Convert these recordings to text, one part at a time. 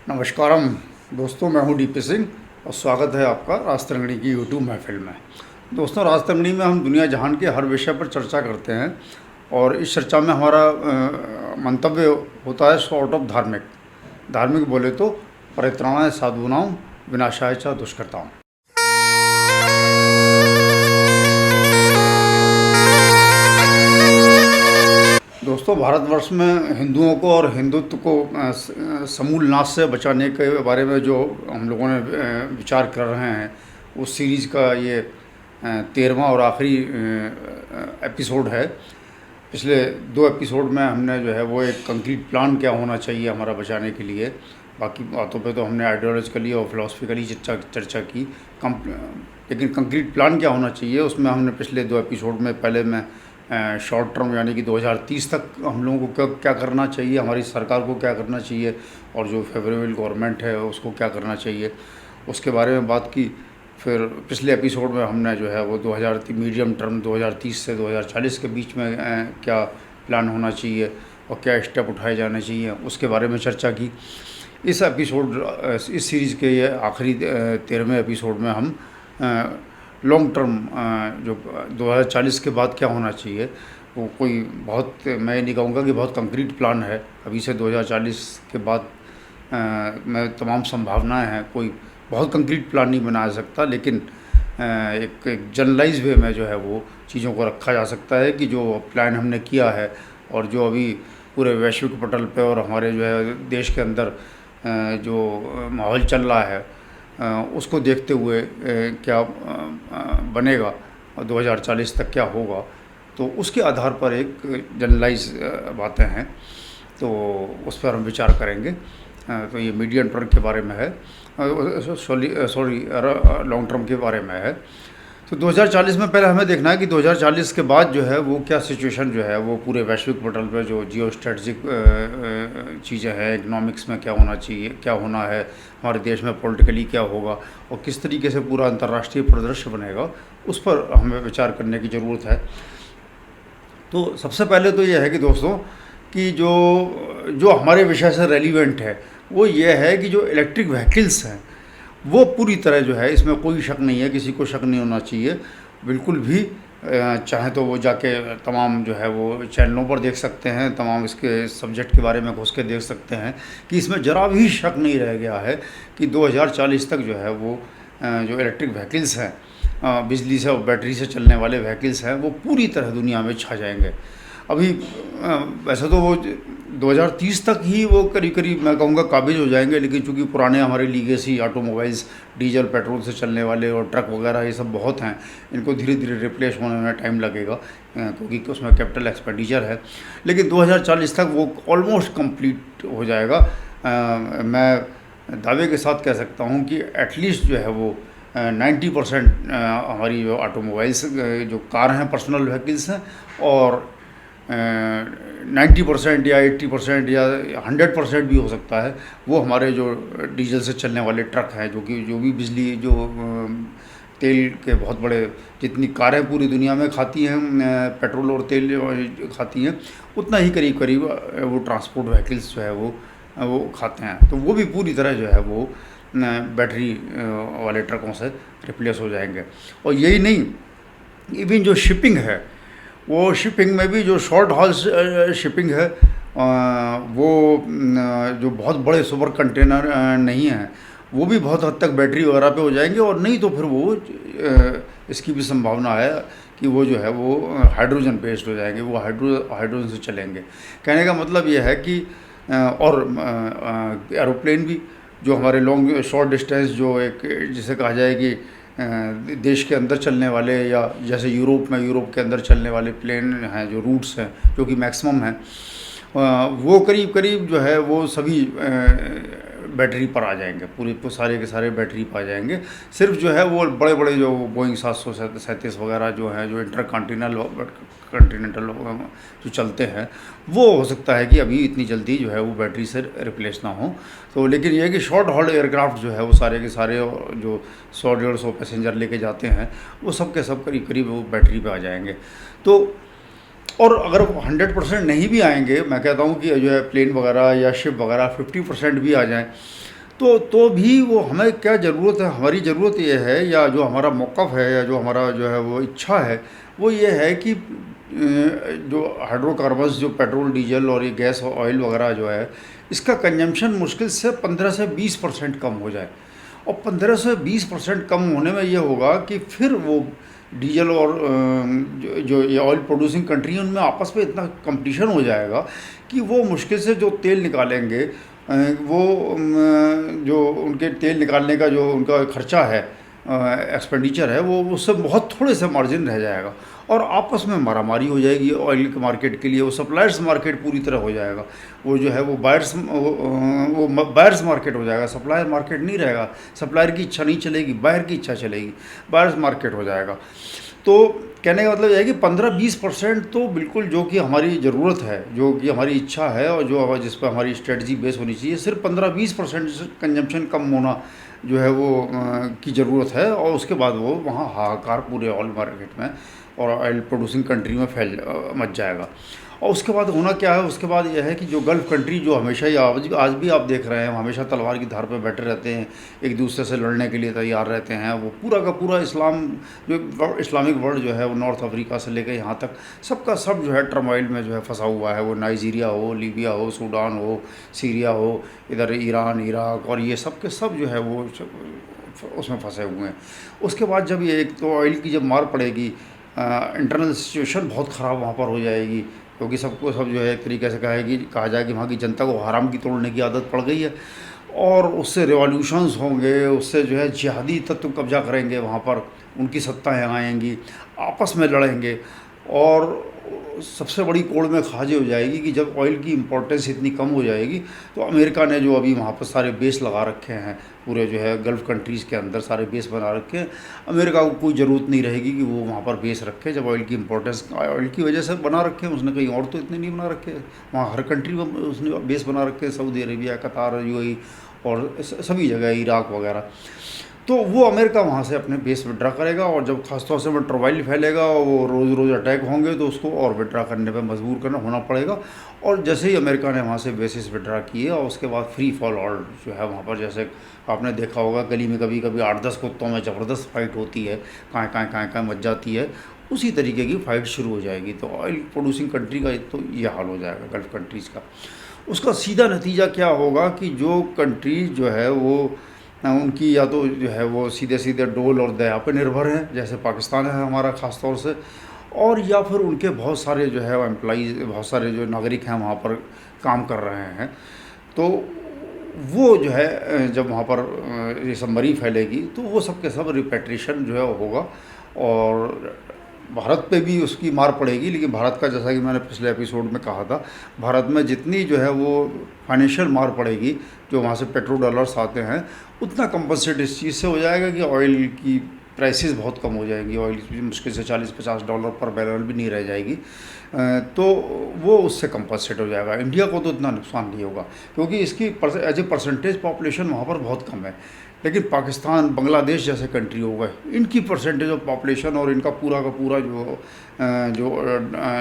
नमस्कारम दोस्तों, मैं हूं डीपी सिंह और स्वागत है आपका राजतरंगिणी की यूट्यूब महफिल में। दोस्तों, राजतरंगिणी में हम दुनिया जहान के हर विषय पर चर्चा करते हैं और इस चर्चा में हमारा मंतव्य होता है सॉर्ट ऑफ धार्मिक। धार्मिक बोले तो परित्राणाय साधूनां विनाशाय च दुष्कृताम्। दोस्तों, भारतवर्ष में हिंदुओं को और हिंदुत्व को समूल नाश से बचाने के बारे में जो हम लोगों ने विचार कर रहे हैं, उस सीरीज़ का ये 13वां और आखिरी एपिसोड है। पिछले 2 एपिसोड में हमने जो है वो एक कंक्रीट प्लान क्या होना चाहिए हमारा बचाने के लिए, बाकी बातों पे तो हमने आइडियोलॉजिकली और फिलोसफिकली चर्चा की। लेकिन कंक्रीट प्लान क्या होना चाहिए उसमें हमने पिछले 2 एपिसोड में पहले मैं शॉर्ट टर्म यानी कि 2030 तक हम लोगों को क्या करना चाहिए, हमारी सरकार को क्या करना चाहिए और जो फेवरेबल गवर्नमेंट है उसको क्या करना चाहिए, उसके बारे में बात की। फिर पिछले एपिसोड में हमने जो है वो मीडियम टर्म 2030 से 2040 के बीच में क्या प्लान होना चाहिए और क्या स्टेप उठाए जाने चाहिए उसके बारे में चर्चा की। इस सीरीज़ के ये आखिरी 13वें एपिसोड में हम लॉन्ग टर्म जो 2040 के बाद क्या होना चाहिए, वो कोई बहुत, मैं नहीं कहूँगा कि बहुत कंक्रीट प्लान है। अभी से 2040 के बाद में तमाम संभावनाएं हैं, कोई बहुत कंक्रीट प्लान नहीं बनाया सकता, लेकिन एक जनरलाइज वे में जो है वो चीज़ों को रखा जा सकता है कि जो प्लान हमने किया है और जो अभी पूरे वैश्विक पटल पे और हमारे जो है देश के अंदर जो माहौल चल रहा है उसको देखते हुए क्या बनेगा और 2040 तक क्या होगा, तो उसके आधार पर एक जनरलाइज बातें हैं, तो उस पर हम विचार करेंगे। तो ये मीडियम टर्म के बारे में है, लॉन्ग टर्म के बारे में है। तो 2040 में पहले हमें देखना है कि 2040 के बाद जो है वो क्या सिचुएशन जो है वो पूरे वैश्विक पटल पर जो जियो स्ट्रेटजिक चीज़ें हैं, इकनॉमिक्स में क्या होना चाहिए, क्या होना है, हमारे देश में पॉलिटिकली क्या होगा और किस तरीके से पूरा अंतर्राष्ट्रीय परिदृश्य बनेगा, उस पर हमें विचार करने की ज़रूरत है। तो सबसे पहले तो ये है कि दोस्तों कि जो हमारे विषय से रेलिवेंट है वो ये है कि जो इलेक्ट्रिक व्हीकल्स हैं वो पूरी तरह जो है, इसमें कोई शक नहीं है, किसी को शक नहीं होना चाहिए बिल्कुल भी। चाहे तो वो जाके तमाम जो है वो चैनलों पर देख सकते हैं, तमाम इसके सब्जेक्ट के बारे में घुस के देख सकते हैं कि इसमें ज़रा भी शक नहीं रह गया है कि 2040 तक जो है वो जो इलेक्ट्रिक व्हीकल्स हैं, बिजली से और बैटरी से चलने वाले व्हीकल्स हैं, वो पूरी तरह दुनिया में छा जाएंगे। अभी वैसे तो वो 2030 तक ही वो करीब करीब मैं कहूँगा काबिज हो जाएंगे, लेकिन चूँकि पुराने हमारे लीगेसी ऑटोमोबाइल्स डीजल पेट्रोल से चलने वाले और ट्रक वगैरह ये सब बहुत हैं, इनको धीरे धीरे रिप्लेस होने में टाइम लगेगा क्योंकि उसमें कैपिटल एक्सपेंडिचर है। लेकिन 2040 तक वो ऑलमोस्ट कंप्लीट हो जाएगा। मैं दावे के साथ कह सकता हूँ कि एटलीस्ट जो है वो 90% हमारी जो ऑटोमोबाइल्स जो कार हैं, पर्सनल व्हीकल्स हैं, और 90% या 80% या 100% भी हो सकता है वो हमारे जो डीजल से चलने वाले ट्रक हैं, जो भी बिजली जो तेल के बहुत बड़े, जितनी कारें पूरी दुनिया में खाती हैं पेट्रोल और तेल खाती हैं, उतना ही करीब करीब वो ट्रांसपोर्ट व्हीकल्स जो है वो खाते हैं। तो वो भी पूरी तरह जो है वो बैटरी वाले ट्रकों से रिप्लेस हो जाएंगे। और यही नहीं, इवन जो शिपिंग है, वो शिपिंग में भी जो शॉर्ट हॉल शिपिंग है वो जो बहुत बड़े सुपर कंटेनर नहीं हैं, वो भी बहुत हद तक बैटरी वगैरह पे हो जाएंगे। और नहीं तो फिर वो इसकी भी संभावना है कि वो जो है वो हाइड्रोजन बेस्ड हो जाएंगे, वो हाइड्रोजन से चलेंगे। कहने का मतलब ये है कि और एरोप्लेन भी जो हमारे लॉन्ग शॉर्ट डिस्टेंस जो एक जिसे कहा जाए कि देश के अंदर चलने वाले, या जैसे यूरोप के अंदर चलने वाले प्लेन हैं, जो रूट्स हैं जो कि मैक्सिमम हैं, वो करीब करीब जो है वो सभी बैटरी पर आ जाएंगे, पूरे सारे के सारे बैटरी पर आ जाएंगे। सिर्फ जो है वो बड़े बड़े जो बोइंग 737 वगैरह जो हैं, जो कंटिनेंटल जो चलते हैं, वो हो सकता है कि अभी इतनी जल्दी जो है वो बैटरी से रिप्लेस ना हो। तो लेकिन ये है कि शॉर्ट हॉल एयरक्राफ्ट जो है वो सारे के सारे जो 100-150 पैसेंजर लेके जाते हैं, वो सब के सब करीब करीब वो बैटरी पे आ जाएंगे। तो और अगर 100% नहीं भी आएंगे, मैं कहता हूँ कि जो है प्लेन वगैरह या शिप वगैरह 50% भी आ जाएँ, तो भी वो हमें क्या ज़रूरत है, हमारी ज़रूरत ये है, या जो हमारा मौक़िफ़ है, या जो हमारा जो है वो इच्छा है, वो ये है कि जो हाइड्रोकार्बन्स, जो पेट्रोल, डीज़ल और ये गैस और ऑयल वगैरह जो है, इसका कंजम्पशन मुश्किल से 15 से 20% कम हो जाए। और 15 से 20% कम होने में ये होगा कि फिर वो डीजल और जो ये ऑयल प्रोड्यूसिंग कंट्री हैं, उनमें आपस में इतना कंपटीशन हो जाएगा कि वो मुश्किल से जो तेल निकालेंगे, वो जो उनके तेल निकालने का जो उनका खर्चा है, एक्सपेंडिचर है, वो उससे बहुत थोड़े से मार्जिन रह जाएगा, और आपस में मारामारी हो जाएगी ऑयल के मार्केट के लिए। वो सप्लायर्स मार्केट पूरी तरह हो जाएगा, वो जो है वो बायर्स मार्केट हो जाएगा, सप्लायर मार्केट नहीं रहेगा। सप्लायर की इच्छा नहीं चलेगी, बायर की इच्छा चलेगी, बायर्स मार्केट हो जाएगा। तो कहने का मतलब यह है कि 15-20% तो बिल्कुल जो कि हमारी ज़रूरत है, जो कि हमारी इच्छा है, और जो जिस पर हमारी स्ट्रेटजी बेस होनी चाहिए, सिर्फ 15-20% कंजम्पशन कम होना जो है वो की ज़रूरत है। और उसके बाद वो वहाँ हाहाकार पूरे ऑयल मार्केट में और ऑयल प्रोड्यूसिंग कंट्री में मच जाएगा। और उसके बाद होना क्या है, उसके बाद यह है कि जो गल्फ़ कंट्री, जो हमेशा ही आज भी आप देख रहे हैं, हमेशा तलवार की धार पर बैठे रहते हैं, एक दूसरे से लड़ने के लिए तैयार रहते हैं। वो पूरा का पूरा इस्लामिक वर्ल्ड जो है, वो नॉर्थ अफ्रीका से लेकर यहाँ तक सबका सब जो है टर्मोइल में जो है फंसा हुआ है। वो नाइजीरिया हो, लीबिया हो, सूडान हो, सीरिया हो, इधर ईरान, इराक, और ये सब के सब जो है वो उसमें फंसे हुए हैं। उसके बाद जब ये एक तो ऑयल की जब मार पड़ेगी, इंटरनल सिचुएशन बहुत ख़राब वहाँ पर हो जाएगी, क्योंकि सबको सब जो है एक तरीके से कहा जाए कि वहाँ की जनता को हराम की तोड़ने की आदत पड़ गई है, और उससे रिवॉल्यूशंस होंगे, उससे जो है जिहादी तत्व कब्जा करेंगे वहाँ पर, उनकी सत्ताएँ आएंगी, आपस में लड़ेंगे। और सबसे बड़ी कोड़ में खाजे हो जाएगी कि जब ऑयल की इम्पोर्टेंस इतनी कम हो जाएगी, तो अमेरिका ने जो अभी वहाँ पर सारे बेस लगा रखे हैं, पूरे जो है गल्फ़ कंट्रीज़ के अंदर सारे बेस बना रखे हैं, अमेरिका को कोई ज़रूरत नहीं रहेगी कि वो वहाँ पर बेस रखे, जब ऑयल की इम्पोर्टेंस ऑयल की वजह से बना रखे हैं उसने, कहीं और तो इतने नहीं बना रखे। वहाँ हर कंट्री में उसने बेस बना रखे हैं, सऊदी अरेबिया, कतार, यूएई और सभी जगह, इराक वगैरह। तो वो अमेरिका वहाँ से अपने बेस विड्रा करेगा, और जब खासतौर से वो ट्रवाइल फैलेगा, वो रोज़ रोज़ अटैक होंगे, तो उसको और विड्रा करने पे मजबूर करना होना पड़ेगा। और जैसे ही अमेरिका ने वहाँ से बेसिस विड्रा किए, और उसके बाद फ्री फॉल ऑल जो है वहाँ पर, जैसे आपने देखा होगा गली में कभी कभी 8-10 कुत्तों में ज़बरदस्त फाइट होती है, काँ मच जाती है, उसी तरीके की फ़ाइट शुरू हो जाएगी। तो ऑयल प्रोड्यूसिंग कंट्री का तो ये हाल हो जाएगा, गल्फ़ कंट्रीज़ का। उसका सीधा नतीजा क्या होगा कि जो कंट्रीज जो है वो उनकी या तो जो है वो सीधे सीधे डोल और दया पे निर्भर हैं, जैसे पाकिस्तान है हमारा ख़ास तौर से, और या फिर उनके बहुत सारे जो है एम्प्लॉइज़, बहुत सारे जो नागरिक हैं वहाँ पर काम कर रहे हैं। तो वो जो है जब वहाँ पर ये सब मरी फैलेगी, तो वो सब के सब रिपेट्रिएशन जो है वो होगा, और भारत पे भी उसकी मार पड़ेगी। लेकिन भारत का, जैसा कि मैंने पिछले एपिसोड में कहा था, भारत में जितनी जो है वो फाइनेंशियल मार पड़ेगी, जो वहाँ से पेट्रो डॉलर्स आते हैं, उतना कंपनसेट इस चीज़ से हो जाएगा कि ऑयल की प्राइसेस बहुत कम हो जाएंगी। ऑयल की मुश्किल से $40-50 पर बैरल भी नहीं रह जाएगी, तो वो उससे कंपनसेट हो जाएगा। इंडिया को तो इतना नुकसान नहीं होगा, क्योंकि इसकी एज ए परसेंटेज पॉपुलेशन वहाँ पर बहुत कम है। लेकिन पाकिस्तान, बांग्लादेश जैसे कंट्री हो गए, इनकी परसेंटेज ऑफ पॉपुलेशन और इनका पूरा का पूरा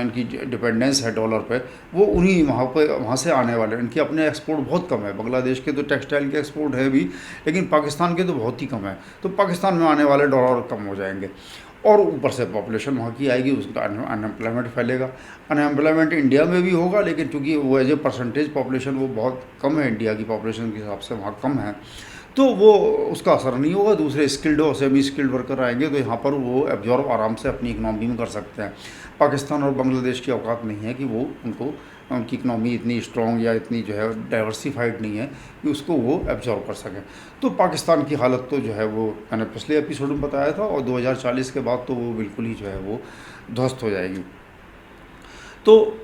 इनकी डिपेंडेंस है डॉलर पे, वो उन्हीं वहाँ से आने वाले, इनके अपने एक्सपोर्ट बहुत कम है। बांग्लादेश के तो टेक्सटाइल के एक्सपोर्ट है भी, लेकिन पाकिस्तान के तो बहुत ही कम है। तो पाकिस्तान में आने वाले डॉलर कम हो जाएंगे, और ऊपर से पॉपुलेशन वहाँ की आएगी, उसका अनएम्प्लॉयमेंट फैलेगा। अनएम्प्लॉयमेंट इंडिया में भी होगा, लेकिन चूँकि वो एज ए परसेंटेज पॉपुलेशन वो बहुत कम है, इंडिया की पॉपुलेशन के हिसाब से वहाँ कम है, तो वो उसका असर नहीं होगा। दूसरे स्किल्ड और सेमी स्किल्ड वर्कर आएंगे, तो यहाँ पर वो एब्जॉर्ब आराम से अपनी इकनॉमी में कर सकते हैं। पाकिस्तान और बांग्लादेश की औकात नहीं है कि वो उनकी इकनॉमी इतनी स्ट्रॉन्ग या इतनी जो है डाइवर्सिफाइड नहीं है कि उसको वो एब्जॉर्ब कर सकें। तो पाकिस्तान की हालत तो जो है वो मैंने पिछले एपिसोड में बताया था, और 2040 के बाद तो वो बिल्कुल ही जो है वो ध्वस्त हो जाएगी। तो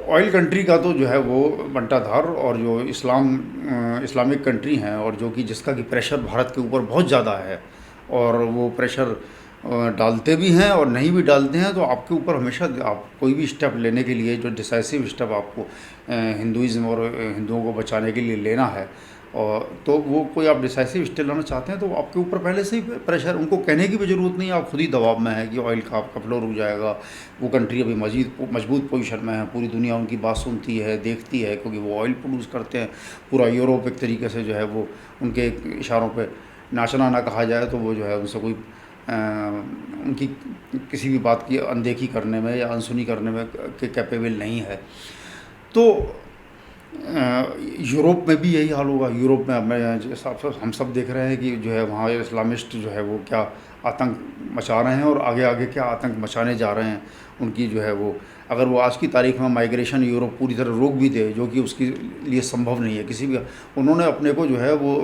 ऑयल कंट्री का तो जो है वो बंटाधार, और जो इस्लामिक कंट्री हैं, और जो कि जिसका कि प्रेशर भारत के ऊपर बहुत ज़्यादा है, और वो प्रेशर डालते भी हैं और नहीं भी डालते हैं, तो आपके ऊपर हमेशा आप कोई भी स्टेप लेने के लिए, जो डिसाइसिव स्टेप आपको हिंदुज़म और हिंदुओं को बचाने के लिए लेना है, और तो वो कोई आप डिसाइसिव स्टेप लाना चाहते हैं तो आपके ऊपर पहले से ही प्रेशर, उनको कहने की भी ज़रूरत नहीं है, आप खुद ही दबाव में है कि ऑयल का आपका फ्लो रुक जाएगा। वो कंट्री अभी मजबूत पोजीशन में है, पूरी दुनिया उनकी बात सुनती है, देखती है, क्योंकि वो ऑयल प्रोड्यूस करते हैं। पूरा यूरोप एक तरीके से जो है वो उनके इशारों पे नाचना ना कहा जाए तो वो जो है उनसे कोई उनकी किसी भी बात की अनदेखी करने में या अनसुनी करने में के कैपेबल नहीं है। तो यूरोप में भी यही हाल होगा। यूरोप में हम सब देख रहे हैं कि जो है वहाँ इस्लामिस्ट जो है वो क्या आतंक मचा रहे हैं और आगे आगे क्या आतंक मचाने जा रहे हैं। उनकी जो है वो, अगर वो आज की तारीख में माइग्रेशन यूरोप पूरी तरह रोक भी दे, जो कि उसके लिए संभव नहीं है किसी भी, उन्होंने अपने को जो है वो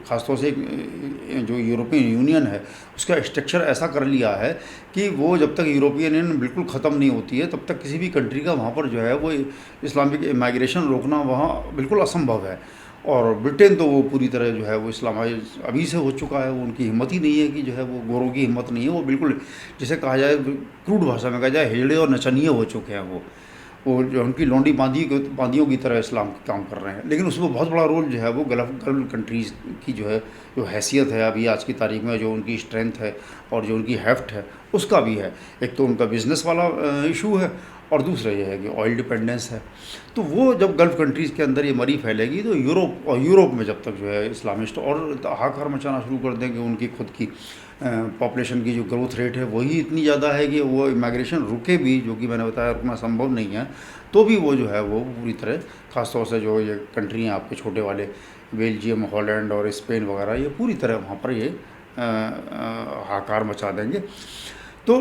ख़ासतौर से जो यूरोपियन यूनियन है उसका स्ट्रक्चर ऐसा कर लिया है कि वो जब तक यूरोपियन यूनियन बिल्कुल ख़त्म नहीं होती है तब तक किसी भी कंट्री का वहाँ पर जो है वो इस्लामिक माइग्रेशन रोकना वहाँ बिल्कुल असंभव है। और ब्रिटेन तो वो पूरी तरह जो है वो इस्लामाइज अभी से हो चुका है। वो उनकी हिम्मत ही नहीं है कि जो है वो गोरों की हिम्मत नहीं है, वो बिल्कुल जिसे कहा जाए क्रूड भाषा में कहा जाए हिजड़े और नचनिए हो चुके हैं। वो जो उनकी लौंडी बांदियों की तरह इस्लाम काम कर रहे हैं। लेकिन उसमें बहुत बड़ा रोल जो है वो गल्फ कंट्रीज़ की जो है जो हैसियत है अभी आज की तारीख में, जो उनकी स्ट्रेंथ है और जो उनकी हेफ्ट है उसका भी है। एक तो उनका बिज़नेस वाला इशू है और दूसरा ये है कि ऑयल डिपेंडेंस है। तो वो जब गल्फ़ कंट्रीज़ के अंदर ये मरी फैलेगी तो यूरोप में जब तक जो है इस्लामिस्ट और हाहाकार मचाना शुरू कर देंगे, उनकी खुद की पॉपुलेशन की जो ग्रोथ रेट है वही इतनी ज़्यादा है कि वो इमिग्रेशन रुके भी, जो कि मैंने बताया रुकना संभव नहीं है, तो भी वो जो है वो पूरी तरह ख़ासतौर से जो ये कंट्री हैं आपके छोटे वाले बेल्जियम, हॉलैंड और स्पेन वगैरह, ये पूरी तरह वहाँ पर ये हाहाकार मचा देंगे। तो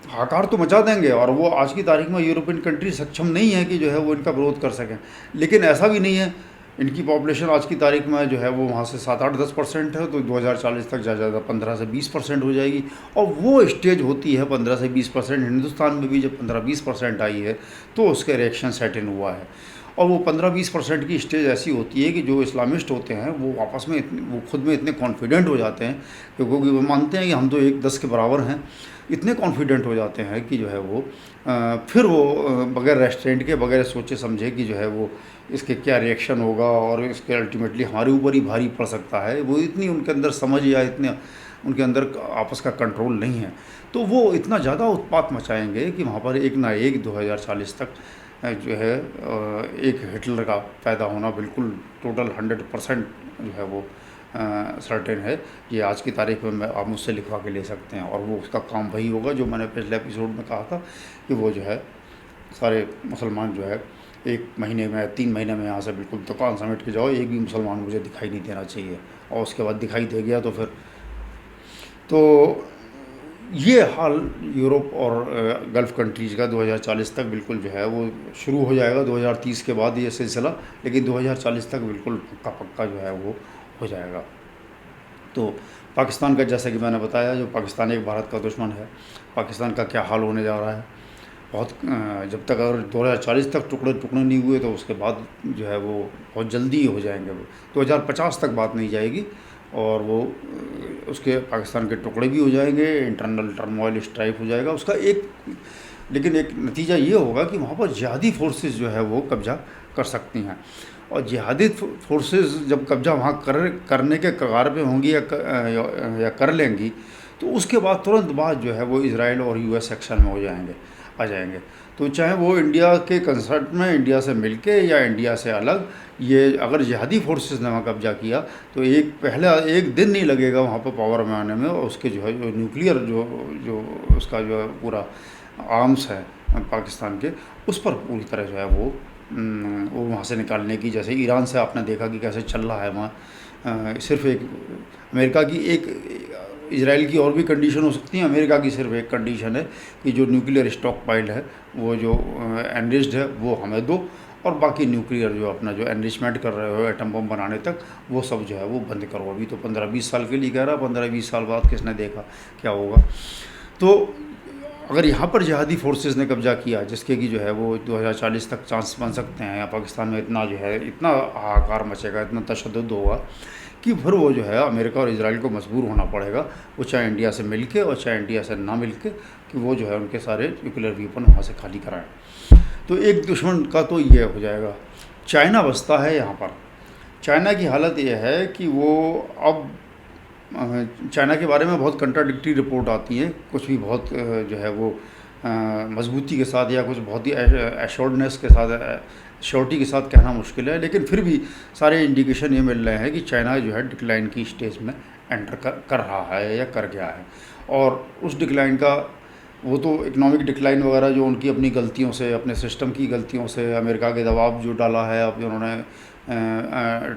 हाहाकार तो मचा देंगे और वो आज की तारीख में यूरोपियन कंट्री सक्षम नहीं है कि जो है वो इनका विरोध कर सकें। लेकिन ऐसा भी नहीं है, इनकी पॉपुलेशन आज की तारीख में जो है वो वहाँ से 7-8-10% है, तो 2040 तक ज़्यादा 15 से 20% हो जाएगी। और वो स्टेज होती है 15 से 20%। हिंदुस्तान में भी जब 15-20% आई है तो उसका रिएक्शन सेट इन हुआ है। और वो 15-20% की स्टेज ऐसी होती है कि जो इस्लामिस्ट होते हैं वो आपस में वो खुद में इतने कॉन्फिडेंट हो जाते हैं, क्योंकि वो मानते हैं कि हम तो 1-10 के बराबर हैं। इतने कॉन्फिडेंट हो जाते हैं कि जो है वो फिर वो बगैर रेस्ट्रेंट के, बगैर सोचे समझे कि जो है वो इसके क्या रिएक्शन होगा और इसके अल्टीमेटली हमारे ऊपर ही भारी पड़ सकता है, वो इतनी उनके अंदर समझ या इतने उनके अंदर आपस का कंट्रोल नहीं है। तो वो इतना ज़्यादा उत्पात मचाएंगे कि वहाँ पर एक ना एक 2040 तक जो है एक हिटलर का पैदा होना बिल्कुल टोटल 100% जो है वो सर्टेन है। ये आज की तारीख में आप मुझसे लिखवा के ले सकते हैं। और वो उसका काम वही होगा जो मैंने पिछले एपिसोड में कहा था कि वो जो है सारे मुसलमान जो है 1 महीने में 3 महीने में यहाँ से बिल्कुल दुकान समेट के जाओ, एक भी मुसलमान मुझे दिखाई नहीं देना चाहिए। और उसके बाद दिखाई दे गया तो फिर तो ये हाल यूरोप और गल्फ़ कंट्रीज़ का 2040 तक बिल्कुल जो है वो शुरू हो जाएगा। 2030 के बाद ये सिलसिला, लेकिन 2040 तक बिल्कुल पक्का जो है वो हो जाएगा। तो पाकिस्तान का, जैसा कि मैंने बताया, जो पाकिस्तान एक भारत का दुश्मन है, पाकिस्तान का क्या हाल होने जा रहा है बहुत जब तक अगर 2040 तक टुकड़े नहीं हुए तो उसके बाद जो है वो बहुत जल्दी हो जाएंगे। वो 2050 तक बात नहीं जाएगी और वो उसके पाकिस्तान के टुकड़े भी हो जाएंगे, इंटरनल टर्मोइल स्ट्राइक हो जाएगा उसका लेकिन एक नतीजा ये होगा कि वहाँ पर जिहादी फोर्सेस जो है वो कब्ज़ा कर सकती हैं। और जिहादी फोर्सेस जब कब्ज़ा वहाँ करने के कगार पे होंगी या कर लेंगी तो उसके बाद तुरंत बाद जो है वो इजराइल और यूएस एक्शन में आ जाएंगे। तो चाहे वो इंडिया के कंसर्ट में इंडिया से मिलके या इंडिया से अलग, ये अगर जिहादी फोर्सेस ने वहाँ कब्जा किया तो एक दिन नहीं लगेगा वहाँ पर पावर में आने में। और उसके जो है जो न्यूक्लियर जो उसका जो पूरा आर्म्स है पाकिस्तान के, उस पर पूरी तरह जो है वो वहाँ से निकालने की, जैसे ईरान से आपने देखा कि कैसे चल रहा है वहाँ। सिर्फ एक अमेरिका की, एक इजराइल की और भी कंडीशन हो सकती है, अमेरिका की सिर्फ एक कंडीशन है कि जो न्यूक्लियर स्टॉक पाइल है वो जो एनरिच्ड है वो हमें दो, और बाकी न्यूक्लियर जो अपना जो एनरिचमेंट कर रहे हो एटम बम बनाने तक वो सब जो है वो बंद करो। अभी तो 15-20 साल के लिए कह रहा, 15-20 साल बाद किसने देखा क्या होगा। तो अगर यहाँ पर जिहादी फोर्सेस ने कब्जा किया, जिसके कि जो है वो 2040 तक चांस बन सकते हैं, या पाकिस्तान में इतना जो है इतना हाहाकार मचेगा, इतना तशद्दुद होगा कि फिर वो जो है अमेरिका और इजराइल को मजबूर होना पड़ेगा, वो चाहे इंडिया से मिल के और चाहे इंडिया से ना मिल के, कि वो जो है उनके सारे न्यूक्लियर वीपन वहाँ से खाली कराएं। तो एक दुश्मन का तो ये हो जाएगा। चाइना बसता है यहाँ पर। चाइना की हालत ये है कि वो अब चाइना के बारे में बहुत कंट्राडिक्टरी रिपोर्ट आती हैं, कुछ भी बहुत जो है वो मजबूती के साथ या कुछ बहुत ही एश्योर्डनेस के साथ, श्योरिटी के साथ कहना मुश्किल है, लेकिन फिर भी सारे इंडिकेशन ये मिल रहे हैं कि चाइना जो है डिक्लाइन की स्टेज में एंटर कर रहा है या कर गया है। और उस डिक्लाइन का वो तो इकोनॉमिक डिक्लाइन वगैरह जो उनकी अपनी गलतियों से, अपने सिस्टम की गलतियों से, अमेरिका के दबाव जो डाला है अब उन्होंने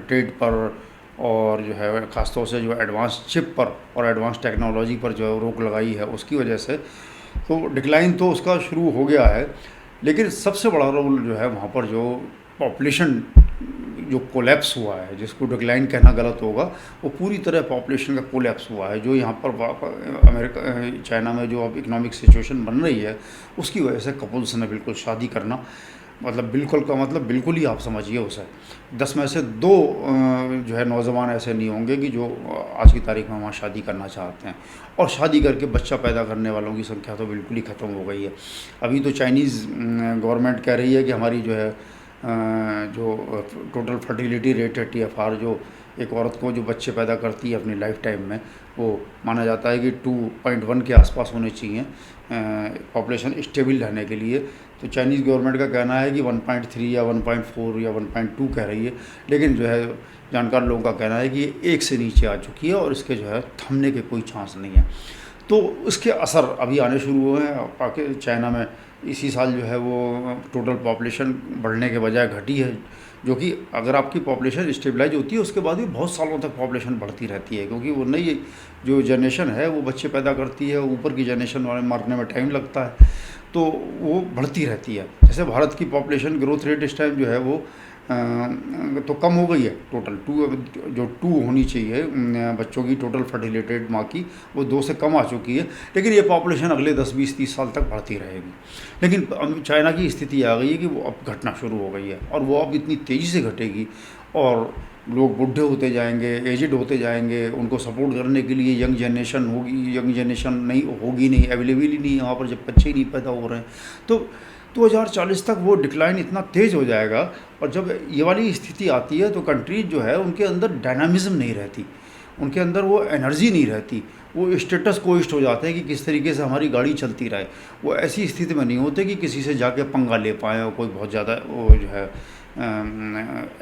ट्रेड पर, और जो है ख़ासतौर से जो एडवांस चिप पर और एडवांस टेक्नोलॉजी पर जो रोक लगाई है उसकी वजह से तो डिक्लाइन तो उसका शुरू हो गया है। लेकिन सबसे बड़ा रोल जो है वहाँ पर जो पॉपुलेशन जो कोलैप्स हुआ है, जिसको डिक्लाइन कहना गलत होगा, वो पूरी तरह पॉपुलेशन का कोलैप्स हुआ है, जो यहाँ पर अमेरिका चाइना में जो अब इकोनॉमिक सिचुएशन बन रही है उसकी वजह से कपल्स ने बिल्कुल शादी करना, मतलब बिल्कुल का मतलब बिल्कुल ही आप समझिए उसे 10 में से 2 जो है नौजवान ऐसे नहीं होंगे कि जो आज की तारीख में वहाँ शादी करना चाहते हैं। और शादी करके बच्चा पैदा करने वालों की संख्या तो बिल्कुल ही ख़त्म हो गई है। अभी तो चाइनीज़ गवर्नमेंट कह रही है कि हमारी जो है जो टोटल फर्टिलिटी रेट है TFR, जो एक औरत को जो बच्चे पैदा करती है अपनी लाइफ टाइम में, वो माना जाता है कि 2.1 के आसपास होने चाहिए पॉपुलेशन स्टेबल रहने के लिए। तो चाइनीज़ गवर्नमेंट का कहना है कि 1.3 या 1.4 या 1.2 कह रही है, लेकिन जो है जानकार लोगों का कहना है कि ये 1 से नीचे आ चुकी है और इसके जो है थमने के कोई चांस नहीं है। तो इसके असर अभी आने शुरू हुए हैं। चाइना में इसी साल जो है वो टोटल पॉपुलेशन बढ़ने के बजाय घटी है, जो कि अगर आपकी पॉपुलेशन स्टेबलाइज होती है उसके बाद भी बहुत सालों तक पॉपुलेशन बढ़ती रहती है, क्योंकि वो नई जो जनरेशन है वो बच्चे पैदा करती है, ऊपर की जनरेशन वाले मारने में टाइम लगता है, तो वो बढ़ती रहती है। जैसे भारत की पॉपुलेशन ग्रोथ रेट इस टाइम जो है वो तो कम हो गई है, टोटल 2 होनी चाहिए बच्चों की टोटल फर्टिलिटी माँ की, वो 2 से कम आ चुकी है। लेकिन ये पॉपुलेशन अगले 10, 20, 30 साल तक बढ़ती रहेगी। लेकिन अब चाइना की स्थिति आ गई है कि वो अब घटना शुरू हो गई है, और वो अब इतनी तेज़ी से घटेगी, और लोग बूढ़े होते जाएंगे, एजिड होते जाएंगे, उनको सपोर्ट करने के लिए यंग जनरेशन होगी, यंग जनरेशन नहीं होगी, नहीं अवेलेबल ही नहीं है वहाँ पर, जब बच्चे ही नहीं पैदा हो रहे हैं। तो 2040 तक वो डिक्लाइन इतना तेज़ हो जाएगा, और जब ये वाली स्थिति आती है तो कंट्रीज जो है उनके अंदर डायनामिज़म नहीं रहती, उनके अंदर वो एनर्जी नहीं रहती, वो स्टेटस कोइस्ट हो जाते हैं कि किस तरीके से हमारी गाड़ी चलती रहे। वो ऐसी स्थिति में नहीं होते कि किसी से जाके पंगा ले पाएँ, और कोई बहुत ज़्यादा वो जो है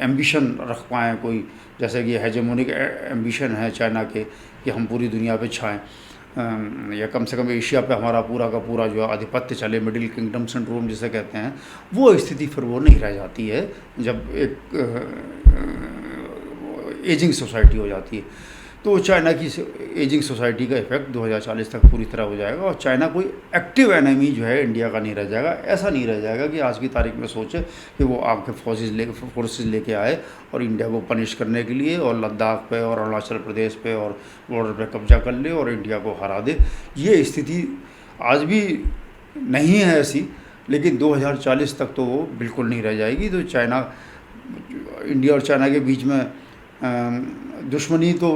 एम्बिशन रख पाएँ, कोई जैसे कि हेजेमोनिक एम्बिशन है चाइना के कि हम पूरी दुनिया पे छाएँ, या कम से कम एशिया पे हमारा पूरा का पूरा जो आधिपत्य चले, मिडिल किंगडम सिंड्रोम जिसे कहते हैं, वो स्थिति फिर वो नहीं रह जाती है जब एक एजिंग सोसाइटी हो जाती है। तो चाइना की एजिंग सोसाइटी का इफेक्ट 2040 तक पूरी तरह हो जाएगा, और चाइना कोई एक्टिव एनिमी जो है इंडिया का नहीं रह जाएगा। ऐसा नहीं रह जाएगा कि आज की तारीख में सोचे कि वो आगे फोर्सेज लेके आए और इंडिया को पनिश करने के लिए, और लद्दाख पे और अरुणाचल प्रदेश पे और बॉर्डर पे कब्जा कर ले और इंडिया को हरा दे। ये स्थिति आज भी नहीं है ऐसी, लेकिन 2040 तक तो वो बिल्कुल नहीं रह जाएगी। तो चाइना, इंडिया और चाइना के बीच में दुश्मनी तो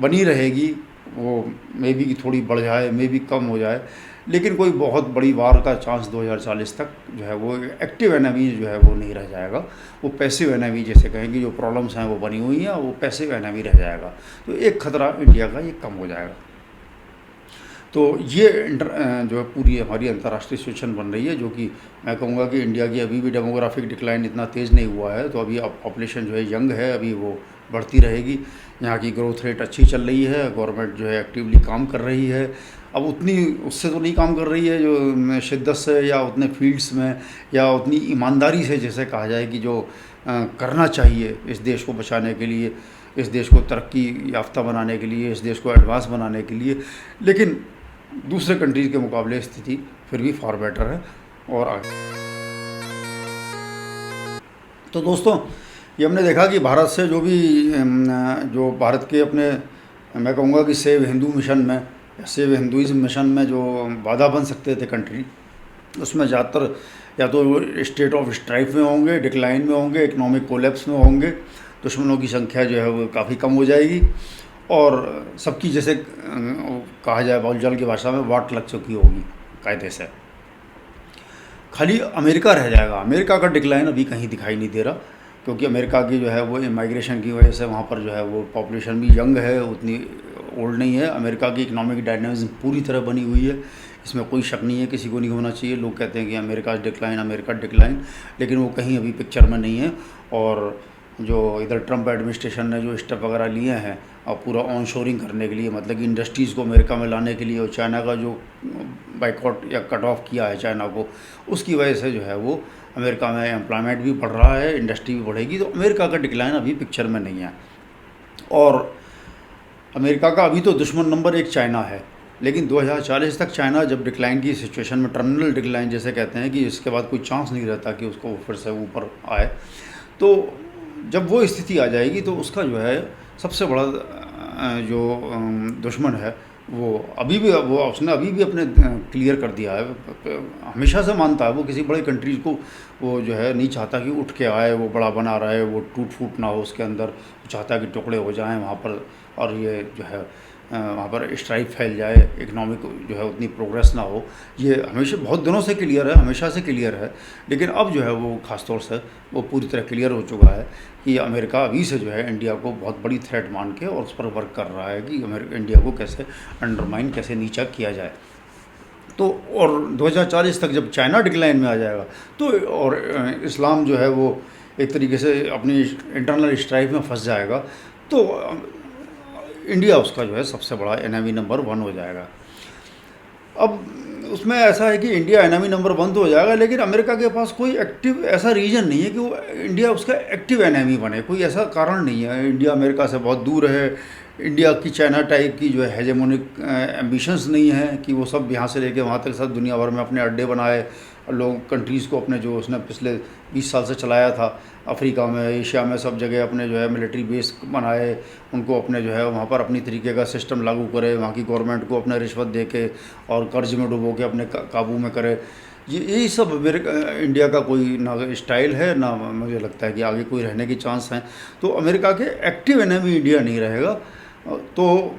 बनी रहेगी, वो मे बी थोड़ी बढ़ जाए, मे बी कम हो जाए, लेकिन कोई बहुत बड़ी वार का चांस 2040 तक जो है वो एक्टिव एनिमी जो है वो नहीं रह जाएगा। वो पैसिव एनिमी जैसे कहेंगे, जो प्रॉब्लम्स हैं वो बनी हुई हैं, वो पैसिव एनिमी रह जाएगा। तो एक खतरा इंडिया का ये कम हो जाएगा। तो ये जो है पूरी हमारी अंतर्राष्ट्रीय सिचुएशन बन रही है, जो कि मैं कहूँगा कि इंडिया की अभी भी डेमोग्राफिक डिक्लाइन इतना तेज़ नहीं हुआ है, तो अभी अब पॉपुलेशन जो है यंग है, अभी वो बढ़ती रहेगी। यहाँ की ग्रोथ रेट अच्छी चल रही है, गवर्नमेंट जो है एक्टिवली काम कर रही है। अब उतनी उससे तो नहीं काम कर रही है जो शिद्दत से या उतने फील्ड्स में या उतनी ईमानदारी से जैसे कहा जाए कि जो करना चाहिए इस देश को बचाने के लिए, इस देश को तरक्की याफ्ता बनाने के लिए, इस देश को एडवांस बनाने के लिए। लेकिन दूसरे कंट्रीज़ के मुकाबले स्थिति फिर भी फार बेटर है और आगे। तो दोस्तों, ये हमने देखा कि भारत से जो भी जो भारत के अपने, मैं कहूँगा कि सेव हिंदू मिशन में, सेव हिंदुइज्म मिशन में जो बाधा बन सकते थे कंट्री, उसमें ज़्यादातर या तो स्टेट ऑफ स्ट्राइफ में होंगे, डिक्लाइन में होंगे, इकोनॉमिक कोलैप्स में होंगे, दुश्मनों की संख्या जो है वो काफ़ी कम हो जाएगी, और सबकी जैसे कहा जाए बोलचाल की भाषा में वाट लग चुकी होगी कायदे से। खाली अमेरिका रह जाएगा। अमेरिका का डिक्लाइन अभी कहीं दिखाई नहीं दे रहा, क्योंकि अमेरिका की जो है वो माइग्रेशन की वजह से वहाँ पर जो है वो पॉपुलेशन भी यंग है, उतनी ओल्ड नहीं है। अमेरिका की इकोनॉमिक डायनामिज्म पूरी तरह बनी हुई है, इसमें कोई शक नहीं है, किसी को नहीं होना चाहिए। लोग कहते हैं कि अमेरिका डिक्लाइन, लेकिन वो कहीं अभी पिक्चर में नहीं है। और जो इधर ट्रंप एडमिनिस्ट्रेशन ने जो स्टेप वगैरह लिए हैं और पूरा ऑन शोरिंग करने के लिए, मतलब कि इंडस्ट्रीज़ को अमेरिका में लाने के लिए, और चाइना का जो बाइकआउट या कट ऑफ किया है चाइना को, उसकी वजह से जो है वो अमेरिका में एम्प्लॉयमेंट भी बढ़ रहा है, इंडस्ट्री भी बढ़ेगी। तो अमेरिका का डिक्लाइन अभी पिक्चर में नहीं है। और अमेरिका का अभी तो दुश्मन नंबर 1 चाइना है, लेकिन 2040 तक चाइना जब डिक्लाइन की सिचुएशन में, टर्मिनल डिक्लाइन जैसे कहते हैं कि इसके बाद कोई चांस नहीं रहता कि उसको फिर से ऊपर आए, तो जब वो स्थिति आ जाएगी तो उसका जो है सबसे बड़ा जो दुश्मन है वो उसने अभी भी अपने क्लियर कर दिया है। हमेशा से मानता है वो किसी बड़े कंट्रीज़ को वो जो है नहीं चाहता कि उठ के आए, वो बड़ा बना रहा है, वो टूट फूट ना हो उसके अंदर, वो चाहता है कि टुकड़े हो जाएं वहाँ पर, और ये जो है वहाँ पर स्ट्राइक फैल जाए, इकनॉमिक जो है उतनी प्रोग्रेस ना हो। ये हमेशा बहुत दिनों से क्लियर है, हमेशा से क्लियर है, लेकिन अब जो है वो ख़ास तौर से वो पूरी तरह क्लियर हो चुका है कि अमेरिका अभी से जो है इंडिया को बहुत बड़ी थ्रेट मान के और उस पर वर्क कर रहा है कि इंडिया को कैसे अंडरमाइन, कैसे नीचा किया जाए। तो और 2040 तक जब चाइना डिक्लाइन में आ जाएगा तो, और इस्लाम जो है वो एक तरीके से अपनी इंटरनल स्ट्राइक में फंस जाएगा, तो इंडिया उसका जो है सबसे बड़ा एनिमी नंबर 1 हो जाएगा। अब उसमें ऐसा है कि इंडिया एनिमी नंबर 1 तो हो जाएगा, लेकिन अमेरिका के पास कोई एक्टिव ऐसा रीजन नहीं है कि वो इंडिया उसका एक्टिव एनिमी बने, कोई ऐसा कारण नहीं है। इंडिया अमेरिका से बहुत दूर है, इंडिया की चाइना टाइप की जो है हेजेमोनिक एम्बिशंस नहीं है कि वो सब यहाँ से लेके वहाँ तक सब दुनिया भर में अपने अड्डे बनाए, लोग कंट्रीज़ को अपने जो उसने पिछले 20 साल से चलाया था, अफ्रीका में, एशिया में, सब जगह अपने जो है मिलिट्री बेस बनाए, उनको अपने जो है वहाँ पर अपनी तरीके का सिस्टम लागू करे, वहाँ की गवर्नमेंट को अपने रिश्वत दे के और कर्ज में डुबो के अपने काबू में करे। यही सब इंडिया का कोई ना स्टाइल है, ना मुझे लगता है कि आगे कोई रहने की चांस है। तो अमेरिका के एक्टिव एनिमी इंडिया नहीं रहेगा, तो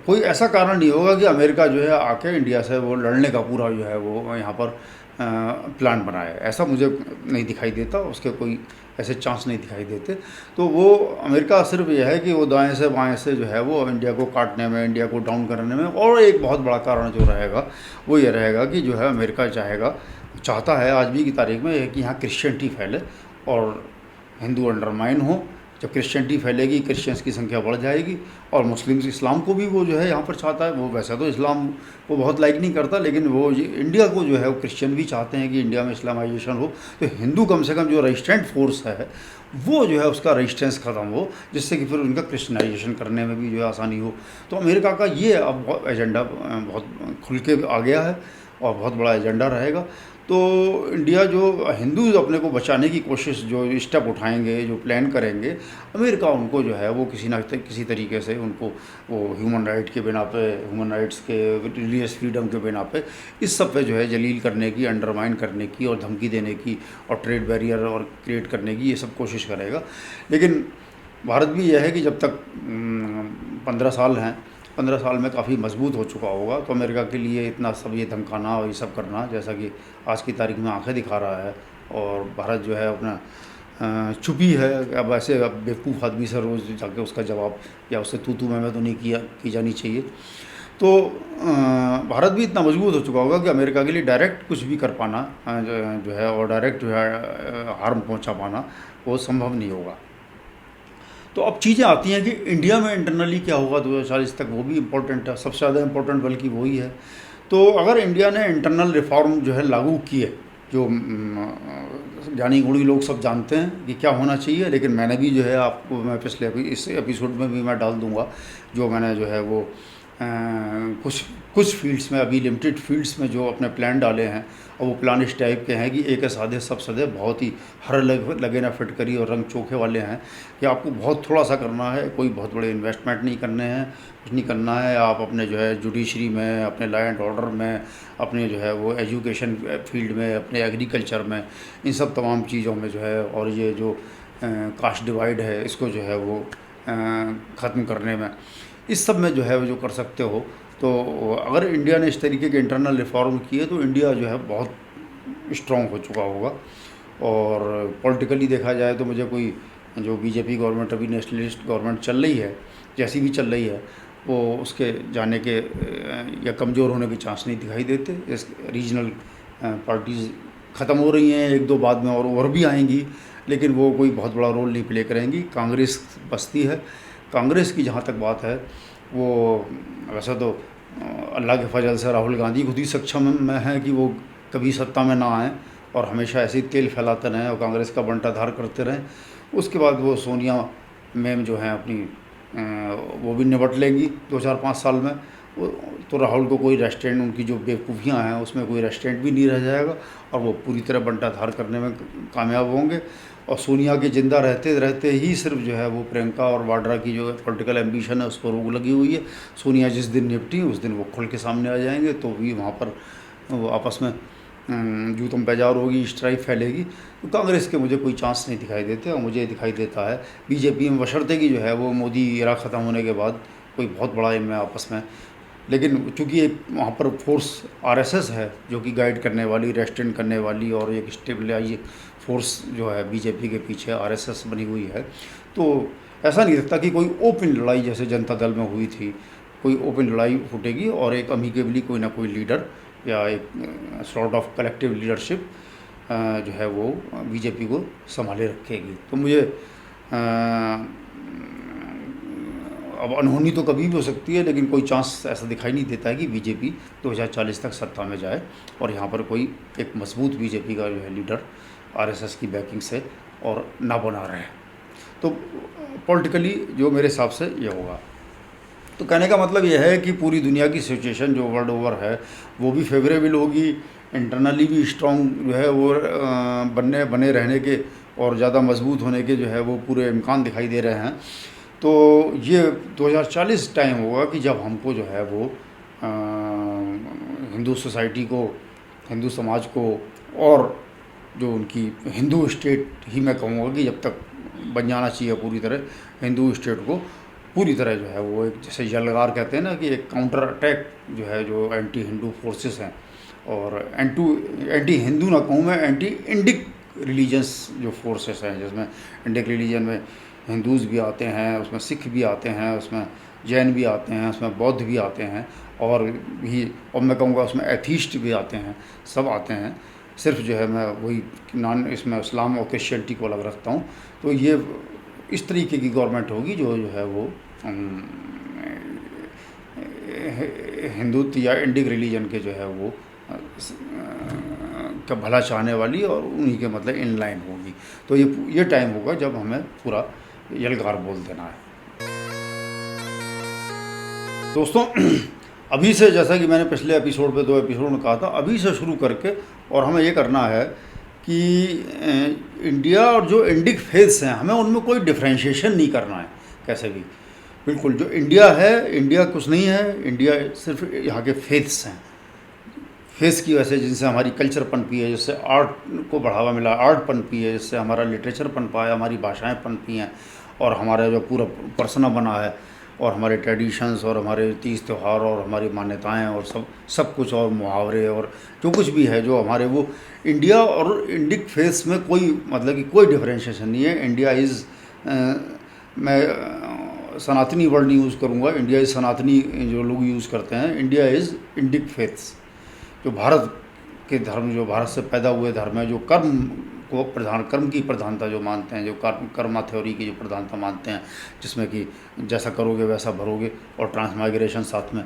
कोई ऐसा कारण नहीं होगा कि अमेरिका जो है आके इंडिया से वो लड़ने का पूरा जो है वो यहाँ पर प्लान बनाए, ऐसा मुझे नहीं दिखाई देता, उसके कोई ऐसे चांस नहीं दिखाई देते। तो वो अमेरिका सिर्फ यह है कि वो दाएं से बाएं से जो है वो इंडिया को काटने में, इंडिया को डाउन करने में। और एक बहुत बड़ा कारण जो रहेगा वो ये रहेगा कि जो है अमेरिका चाहता है आज भी की तारीख में कि यहाँ क्रिश्चियनिटी फैले और हिंदू अंडरमाइन हो। जब क्रिश्चियनिटी फैलेगी, क्रिश्चियंस की संख्या बढ़ जाएगी, और मुस्लिम्स, इस्लाम को भी वो जो है यहाँ पर चाहता है। वो वैसे तो इस्लाम को बहुत लाइक नहीं करता, लेकिन वो इंडिया को जो है वो क्रिश्चियन भी चाहते हैं कि इंडिया में इस्लामाइजेशन हो। तो हिंदू कम से कम जो रेजिस्टेंट फोर्स है वो जो है उसका रेजिस्टेंस ख़त्म हो, जिससे कि फिर उनका क्रिश्चियनाइजेशन करने में भी जो है आसानी हो। तो अमेरिका का ये अब एजेंडा बहुत खुल के आ गया है और बहुत बड़ा एजेंडा रहेगा। तो इंडिया जो हिंदूज़ अपने को बचाने की कोशिश, जो स्टेप उठाएंगे, जो प्लान करेंगे, अमेरिका उनको जो है वो किसी तरीके से उनको वो ह्यूमन राइट के बिना पे, ह्यूमन राइट्स के, रिलीजियस फ्रीडम के बिना पे, इस सब पे जो है जलील करने की, अंडरमाइन करने की और धमकी देने की और ट्रेड बैरियर और क्रिएट करने की ये सब कोशिश करेगा। लेकिन भारत भी यह है कि जब तक 15 साल हैं, 15 साल में काफ़ी मजबूत हो चुका होगा, तो अमेरिका के लिए इतना सब ये धमकाना और ये सब करना, जैसा कि आज की तारीख में आंखें दिखा रहा है, और भारत जो है अपना चुपी है। अब ऐसे अब बेवकूफ़ आदमी से रोज़ जाके उसका जवाब या उससे तू मैं तो नहीं की जानी चाहिए। तो भारत भी इतना मजबूत हो चुका होगा कि अमेरिका के लिए डायरेक्ट कुछ भी कर पाना जो है, और डायरेक्ट जो है हार्म पहुंचा पाना वो संभव नहीं होगा। तो अब चीज़ें आती हैं कि इंडिया में इंटरनली क्या होगा 2040 तक, वो भी इम्पोर्टेंट है, सबसे ज़्यादा इम्पोर्टेंट बल्कि वही है। तो अगर इंडिया ने इंटरनल रिफॉर्म जो है लागू किए, जो ज्ञानी गुणी लोग सब जानते हैं कि क्या होना चाहिए, लेकिन मैंने भी जो है आपको, मैं पिछले इस एपिसोड में भी मैं डाल दूंगा, जो मैंने जो है वो कुछ फील्ड्स में, अभी लिमिटेड फील्ड्स में जो अपने प्लान डाले हैं, और वो प्लान इस टाइप के हैं कि एक साधे सब सदे, बहुत ही हर लगे ना फिट करी और रंग चोखे वाले हैं कि आपको बहुत थोड़ा सा करना है, कोई बहुत बड़े इन्वेस्टमेंट नहीं करने हैं, कुछ नहीं करना है। आप अपने जो है जुडिशरी में, अपने लॉ एंड ऑर्डर में, अपने जो है वो एजुकेशन फील्ड में, अपने एग्रीकल्चर में, इन सब तमाम चीज़ों में जो है, और ये जो कास्ट डिवाइड है इसको जो है वो ख़त्म करने में, इस सब में जो है वो जो कर सकते हो। तो अगर इंडिया ने इस तरीके के इंटरनल रिफॉर्म किए तो इंडिया जो है बहुत स्ट्रॉन्ग हो चुका होगा। और पॉलिटिकली देखा जाए तो मुझे कोई जो बीजेपी गवर्नमेंट अभी नेशनलिस्ट गवर्नमेंट चल रही है, जैसी भी चल रही है, वो उसके जाने के या कमज़ोर होने के चांस नहीं दिखाई देते। इस रीजनल पार्टीज़ ख़त्म हो रही हैं, एक दो बाद में और भी आएंगी, लेकिन वो कोई बहुत बड़ा रोल नहीं प्ले करेंगी। कांग्रेस बसती है। कांग्रेस की जहाँ तक बात है, वो वैसे तो अल्लाह के फजल से राहुल गांधी खुद ही सक्षम में है कि वो कभी सत्ता में ना आएँ और हमेशा ऐसे ही तेल फैलाते रहें और कांग्रेस का बंटाधार करते रहें। उसके बाद वो सोनिया मैम जो हैं अपनी वो भी निपट लेंगी 2-4-5 साल में। तो राहुल को कोई रेस्टोरेंट, उनकी जो बेवकूफ़ियाँ हैं उसमें कोई रेस्टोरेंट भी नहीं रह जाएगा और वो पूरी तरह बंटाधार करने में कामयाब होंगे। और सोनिया के ज़िंदा रहते रहते ही सिर्फ जो है वो प्रियंका और वाड्रा की जो पॉलिटिकल एम्बिशन है उस पर रोक लगी हुई है। सोनिया जिस दिन निपटी उस दिन वो खुल के सामने आ जाएंगे, तो भी वहाँ पर वो आपस में जूतम पैजार होगी, स्ट्राइक फैलेगी। तो कांग्रेस के मुझे कोई चांस नहीं दिखाई देते और मुझे दिखाई देता है बीजेपी में, बशर्ते की जो है वो मोदी एरा ख़त्म होने के बाद कोई बहुत बड़ा इनमें आपस में, लेकिन चूँकि वहाँ पर फोर्स आरएसएस है जो कि गाइड करने वाली, रेस्ट्रेन करने वाली और एक स्टेबलाइज फोर्स जो है बीजेपी के पीछे आरएसएस बनी हुई है। तो ऐसा नहीं लगता कि कोई ओपन लड़ाई जैसे जनता दल में हुई थी, कोई ओपन लड़ाई फूटेगी और एक अमिकेबली कोई ना कोई लीडर या एक सॉर्ट ऑफ कलेक्टिव लीडरशिप जो है वो बीजेपी को संभाले रखेगी। तो मुझे अब अनहोनी तो कभी भी हो सकती है, लेकिन कोई चांस ऐसा दिखाई नहीं देता है कि बीजेपी 2040 तक सत्ता में जाए और यहाँ पर कोई एक मजबूत बीजेपी का जो है लीडर आरएसएस की बैकिंग से और ना बना रहे। तो पॉलिटिकली जो मेरे हिसाब से ये होगा। तो कहने का मतलब यह है कि पूरी दुनिया की सिचुएशन जो वर्ल्ड ओवर है वो भी फेवरेबल होगी, इंटरनली भी स्ट्रॉन्ग जो है वो बने रहने के और ज़्यादा मजबूत होने के जो है वो पूरे इम्कान दिखाई दे रहे हैं। तो ये 2040 टाइम होगा कि जब हमको जो है वो हिंदू सोसाइटी को, हिंदू समाज को और जो उनकी हिंदू स्टेट ही मैं कहूँगा कि जब तक बन जाना चाहिए पूरी तरह हिंदू स्टेट को, पूरी तरह जो है वो एक जैसे यलगार कहते हैं ना कि एक काउंटर अटैक जो है जो एंटी हिंदू फोर्सेस हैं और एंटी हिंदू ना कहूँ मैं, एंटी इंडिक रिलीजन्स जो फोर्सेस हैं, जिसमें इंडिक रिलीजन में हिंदूज़ भी आते हैं, उसमें सिख भी आते हैं, उसमें जैन भी आते हैं, उसमें बौद्ध भी आते हैं और मैं कहूँगा उसमें एथीस्ट भी आते हैं, सब आते हैं। सिर्फ जो है मैं वही नॉन इसमें इस्लाम और क्रिश्चियनिटी को अलग रखता हूँ। तो ये इस तरीके की गवर्नमेंट होगी जो है वो हिंदुत्व या इंडिक रिलीजन के जो है वो का भला चाहने वाली और उन्हीं के मतलब इन लाइन होगी। तो ये टाइम होगा जब हमें पूरा यलगार बोल देना है। दोस्तों अभी से, जैसा कि मैंने पिछले एपिसोड पे 2 एपिसोड में कहा था, अभी से शुरू करके और हमें ये करना है कि इंडिया और जो इंडिक फेथ्स हैं हमें उनमें कोई डिफ्रेंशिएशन नहीं करना है कैसे भी। बिल्कुल जो इंडिया है, इंडिया कुछ नहीं है, इंडिया सिर्फ यहाँ के फेथ्स हैं। फेस की वजह से जिनसे हमारी कल्चर पनपी है, जिससे आर्ट को बढ़ावा मिला, आर्ट पनपी है, जिससे हमारा लिटरेचर पनपा है, हमारी भाषाएं पनपी हैं और हमारा जो पूरा पर्सना बना है और हमारे ट्रेडिशंस और हमारे तीज त्यौहार और हमारी मान्यताएं और सब कुछ और मुहावरे और जो कुछ भी है जो हमारे, वो इंडिया और इंडिक फेस में कोई मतलब कि कोई डिफरेंशिएशन नहीं है। इंडिया इज़, मैं सनातनी वर्ड नहीं यूज़ करूँगा, इंडिया इज़ सनातनी जो लोग यूज़ करते हैं, इंडिया इज़ इंडिक फेथ्स। जो भारत के धर्म, जो भारत से पैदा हुए धर्म है, जो कर्म की प्रधानता जो मानते हैं, जो कर्मा थ्योरी की जो प्रधानता मानते हैं, जिसमें कि जैसा करोगे वैसा भरोगे और ट्रांसमाइग्रेशन साथ में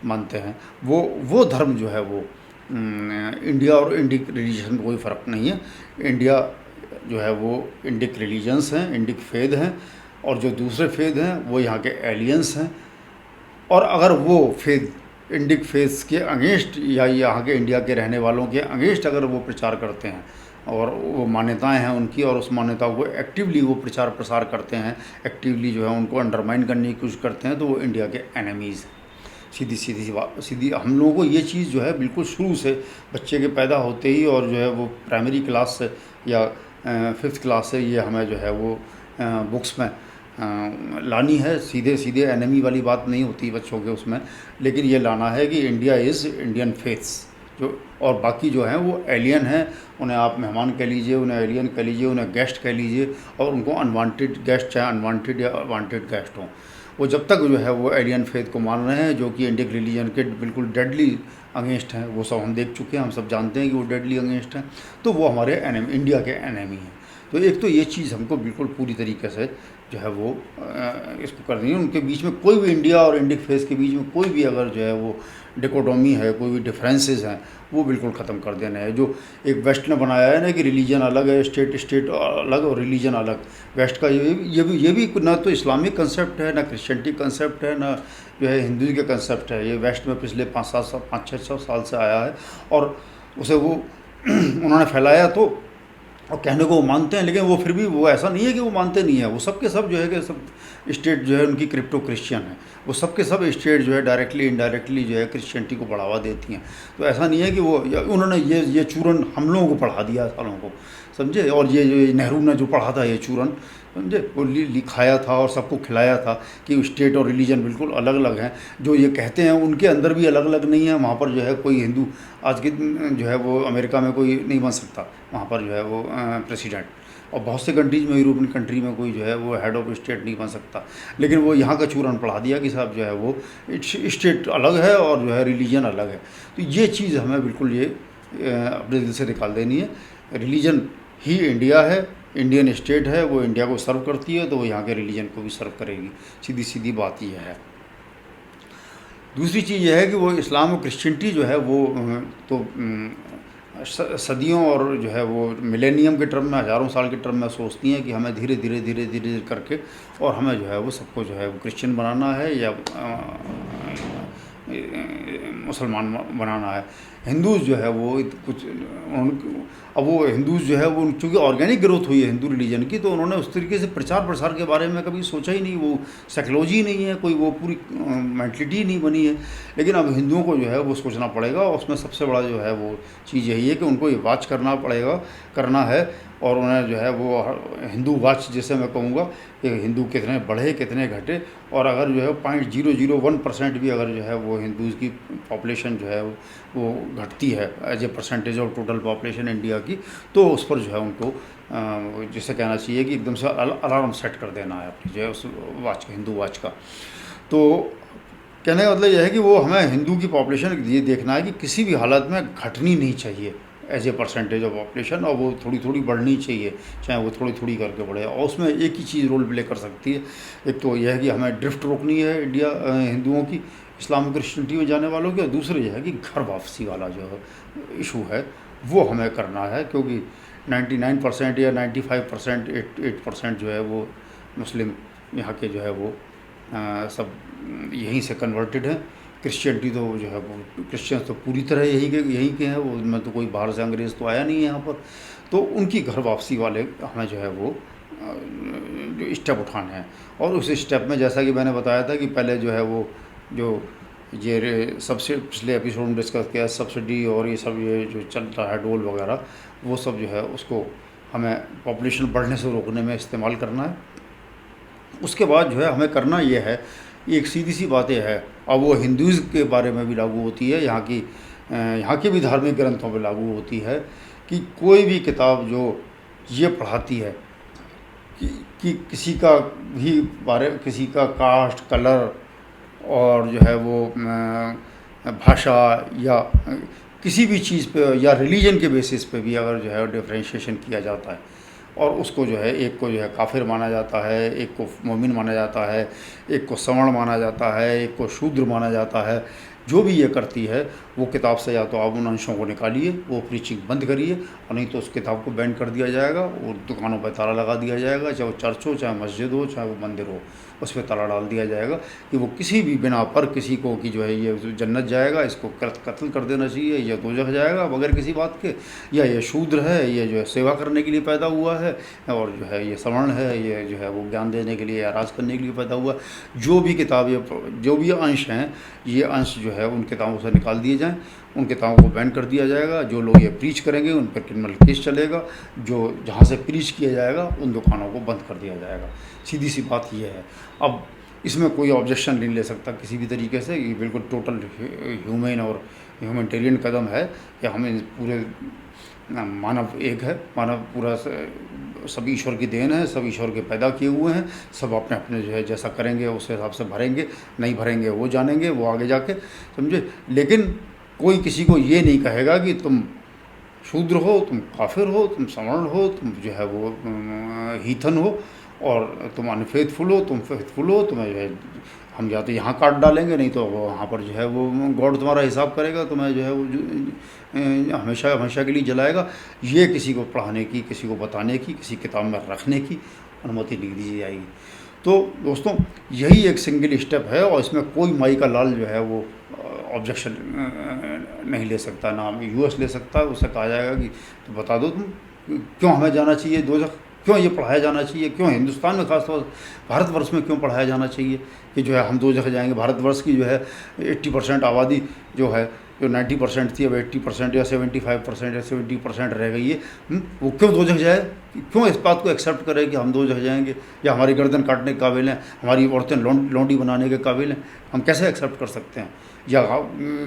मानते हैं, वो धर्म जो है वो इंडिया और इंडिक रिलीजन में कोई फ़र्क नहीं है। इंडिया जो है वो इंडिक रिलीजन्स हैं, इंडिक फेद हैं और जो दूसरे फेद हैं वो यहाँ के एलियंस हैं। और अगर वो फेद इंडिक फेथ्स के अगेंस्ट या यहाँ के इंडिया के रहने वालों के अगेंस्ट अगर वो प्रचार करते हैं और वो मान्यताएं हैं उनकी और उस मान्यताओं को एक्टिवली वो प्रचार प्रसार करते हैं, एक्टिवली जो है उनको अंडरमाइन करने की कोशिश करते हैं, तो वो इंडिया के एनिमीज़ हैं। सीधी हम लोगों को ये चीज़ जो है बिल्कुल शुरू से बच्चे के पैदा होते ही और जो है वो प्राइमरी क्लास से या 5th क्लास से ये हमें जो है वो बुक्स में लानी है। सीधे एनिमी वाली बात नहीं होती बच्चों के उसमें, लेकिन ये लाना है कि इंडिया इज़ इंडियन फेथ्स, जो और बाकी जो हैं वो एलियन हैं, उन्हें आप मेहमान कह लीजिए, उन्हें एलियन कह लीजिए, उन्हें गेस्ट कह लीजिए, और उनको अनवांटेड गेस्ट, चाहे अनवांटेड या वांटेड गेस्ट हों, वो जब तक जो है वो एलियन फेथ को मान रहे हैं, जो कि इंडियन रिलीजन के बिल्कुल डेडली अगेंस्ट हैं, वो सब हम देख चुके हैं, हम सब जानते हैं कि वो डेडली अगेंस्ट हैं, तो वो हमारे एनिमी, इंडिया के एनिमी हैं। तो एक तो ये चीज़ हमको बिल्कुल पूरी तरीके से जो है वो इसको कर देनी है। उनके बीच में कोई भी, इंडिया और इंडिक फेस के बीच में कोई भी अगर जो है वो डिकोटोमी है, कोई भी डिफरेंसेस हैं, वो बिल्कुल ख़त्म कर देना है। जो एक वेस्ट ने बनाया है ना कि रिलीजन अलग है, स्टेट अलग और रिलीजन अलग, वेस्ट का ये भी ना तो इस्लामिक कंसेप्ट है, ना क्रिश्चियनिटी कंसेप्ट है, ना जो है हिंदू का कंसेप्ट है। ये वेस्ट में पिछले 500-600 साल से आया है, और उसे वो उन्होंने फैलाया तो, और कहने को वो मानते हैं, लेकिन वो फिर भी वो ऐसा नहीं है कि वो मानते नहीं है। वो सब के सब जो है कि सब स्टेट जो है उनकी क्रिप्टो क्रिश्चियन है, वो सब के सब स्टेट जो है डायरेक्टली इनडायरेक्टली जो है क्रिश्चियनिटी को बढ़ावा देती हैं। तो ऐसा नहीं है कि वो उन्होंने ये चूरन हम लोगों को पढ़ा दिया सालों को, समझे। और ये जो नेहरू ने जो पढ़ा था ये चूरन, समझे, वो लिखाया था और सबको खिलाया था कि स्टेट और रिलीजन बिल्कुल अलग अलग हैं। जो ये कहते हैं उनके अंदर भी अलग अलग नहीं है। वहाँ पर जो है कोई हिंदू आज के जो है वो अमेरिका में कोई नहीं बन सकता, वहाँ पर जो है वो प्रेसिडेंट, और बहुत से कंट्रीज़ में, यूरोपियन कंट्री में कोई जो है वो हेड ऑफ स्टेट नहीं बन सकता। लेकिन वो यहाँ का चूरन पढ़ा दिया कि साहब जो है वो स्टेट अलग है और जो है रिलीजन अलग है। तो ये चीज़ हमें बिल्कुल ये अपने दिल से निकाल देनी है। रिलीजन ही इंडिया है, इंडियन स्टेट है, वो इंडिया को सर्व करती है, तो वो यहाँ के रिलीजन को भी सर्व करेगी। सीधी सीधी बात ये है। दूसरी चीज़ यह है कि वो इस्लाम और क्रिश्चियनिटी जो है वो तो सदियों और जो है वो मिलेनियम के टर्म में, हज़ारों साल के टर्म में सोचती हैं कि हमें धीरे धीरे धीरे धीरे करके और हमें जो है वो सबको जो है वो क्रिश्चियन बनाना है या मुसलमान बनाना है। हिंदूज़ जो है वो कुछ अब वो हिंदूज़ जो है वो चूँकि ऑर्गेनिक ग्रोथ हुई है हिंदू रिलीजन की, तो उन्होंने उस तरीके से प्रचार प्रसार के बारे में कभी सोचा ही नहीं। वो साइकोलॉजी नहीं है, कोई वो पूरी मेंटलिटी नहीं बनी है। लेकिन अब हिंदुओं को जो है वो सोचना पड़ेगा, और उसमें सबसे बड़ा जो है वो चीज़ यही है कि उनको ये वाच करना है, और उन्हें जो है वो हिंदू वाच जैसे मैं कहूँगा कि हिंदू कितने बढ़े कितने घटे, और अगर जो है 0.001% भी अगर जो है वो हिंदूज़ की पॉपुलेशन जो है वो घटती है as a percentage of total population India की, तो उस पर जो है उनको जैसे कहना चाहिए कि एकदम से अलार्म सेट कर देना है अपनी जो है उस वाच का, हिंदू वाच का। तो कहने का मतलब यह है कि वो हमें हिंदू की पॉपुलेशन ये देखना है कि किसी भी हालत में घटनी नहीं चाहिए as a percentage of population, और वो थोड़ी थोड़ी बढ़नी चाहिए, चाहे वो थोड़ी थोड़ी करके बढ़े। और उसमें एक ही चीज़ रोल प्ले कर सकती है, एक तो यह है कि हमें ड्रिफ्ट रोकनी है इंडिया हिंदुओं की इस्लाम क्रिश्चियनिटी में जाने वालों की, और दूसरे यह है कि घर वापसी वाला जो इशू है वो हमें करना है, क्योंकि 99% या 95% 8% जो है वो मुस्लिम यहाँ के जो है वो सब यहीं से कन्वर्टेड हैं। क्रिश्चियनिटी तो जो है वो क्रिश्चियंस तो पूरी तरह यहीं के हैं, वो उनमें तो कोई बाहर से अंग्रेज़ तो आया नहीं है यहाँ पर। तो उनकी घर वापसी वाले हमें जो है वो जो स्टेप उठाने हैं, और उस स्टेप में जैसा कि मैंने बताया था कि पहले जो है वो जो ये सबसे पिछले एपिसोड में डिस्कस किया सब्सिडी और ये सब ये जो चल रहा है डोल वगैरह, वो सब जो है उसको हमें पॉपुलेशन बढ़ने से रोकने में इस्तेमाल करना है। उसके बाद जो है हमें करना ये है, एक सीधी सी बातें है, अब वो हिंदूज़ के बारे में भी लागू होती है, यहाँ के भी धार्मिक ग्रंथों पर लागू होती है कि कोई भी किताब जो ये पढ़ाती है कि किसी का भी किसी का कास्ट, कलर और जो है वो भाषा या किसी भी चीज़ पे या रिलीजन के बेसिस पे भी अगर जो है डिफरेंशिएशन किया जाता है, और उसको जो है एक को जो है काफिर माना जाता है, एक को मोमिन माना जाता है, एक को सवर्ण माना जाता है, एक को शूद्र माना जाता है, जो भी ये करती है वो किताब से या तो आप उन अंशों को निकालिए, वो प्रीचिंग बंद करिए, और नहीं तो उस किताब को बैन कर दिया जाएगा, और दुकानों पर ताला लगा दिया जाएगा, चाहे वो चर्च हो, चाहे मस्जिद हो, चाहे वो मंदिर हो, उस पर ताला डाल दिया जाएगा कि वो किसी भी बिना पर किसी को कि जो है ये जन्नत जाएगा, इसको कत्ल कर देना चाहिए, या दोजख जाएगा बगैर किसी बात के, या ये शूद्र है, ये जो है सेवा करने के लिए पैदा हुआ है, और जो है ये सवर्ण है, ये जो है वो ज्ञान देने के लिए या राज करने के लिए पैदा हुआ। जो भी किताब जो भी अंश हैं, ये अंश जो है उन किताबों से निकाल दिए जाएँ, उन किताबों को बैन कर दिया जाएगा। जो लोग ये प्रीच करेंगे उन पर क्रिमिनल केस चलेगा, जो जहाँ से प्रीच किया जाएगा उन दुकानों को बंद कर दिया जाएगा। सीधी सी बात ये है। अब इसमें कोई ऑब्जेक्शन नहीं ले सकता किसी भी तरीके से। ये बिल्कुल टोटल ह्यूमन और ह्यूमैनिटेरियन कदम है कि हमें पूरे मानव एक है, मानव पूरा सब ईश्वर की देन है, सब ईश्वर के पैदा किए हुए हैं, सब अपने अपने जो है जैसा करेंगे उस हिसाब से भरेंगे, नहीं भरेंगे वो जानेंगे, वो आगे जाके, समझे। लेकिन कोई किसी को ये नहीं कहेगा कि तुम शूद्र हो, तुम काफिर हो, तुम सवर्ण हो, तुम जो है वो हीथन हो, और तुम अनफेथफुल हो, तुम फेथफुल हो, तुम्हें जो है हम या तो यहाँ काट डालेंगे, नहीं तो वहाँ पर जो है वो गॉड तुम्हारा हिसाब करेगा, तुम्हें जो है वो हमेशा हमेशा के लिए जलाएगा। ये किसी को पढ़ाने की, किसी को बताने की, किसी किताब में रखने की अनुमति नहीं दी जाएगी। तो दोस्तों यही एक सिंगल स्टेप है, और इसमें कोई माई का लाल जो है वो ऑब्जेक्शन नहीं ले सकता, ना यूएस ले सकता है। उससे कहा जाएगा कि तो बता दो तुम क्यों हमें जाना चाहिए दोज़ख, क्यों ये पढ़ाया जाना चाहिए, क्यों हिंदुस्तान में खासतौर भारतवर्ष में क्यों पढ़ाया जाना चाहिए कि जो है हम दोज़ख जाएंगे। भारतवर्ष की जो है 80% आबादी जो है, जो 90% थी, अब 80% या 75% या 70% रह गई है। वो क्यों दोज़ख जाए, क्यों इस बात को एक्सेप्ट करे कि हम दोज़ख जाएंगे, या हमारी गर्दन काटने के काबिल हैं, हमारी औरतें लौंडी बनाने के काबिल हैं। हम कैसे एक्सेप्ट कर सकते हैं, या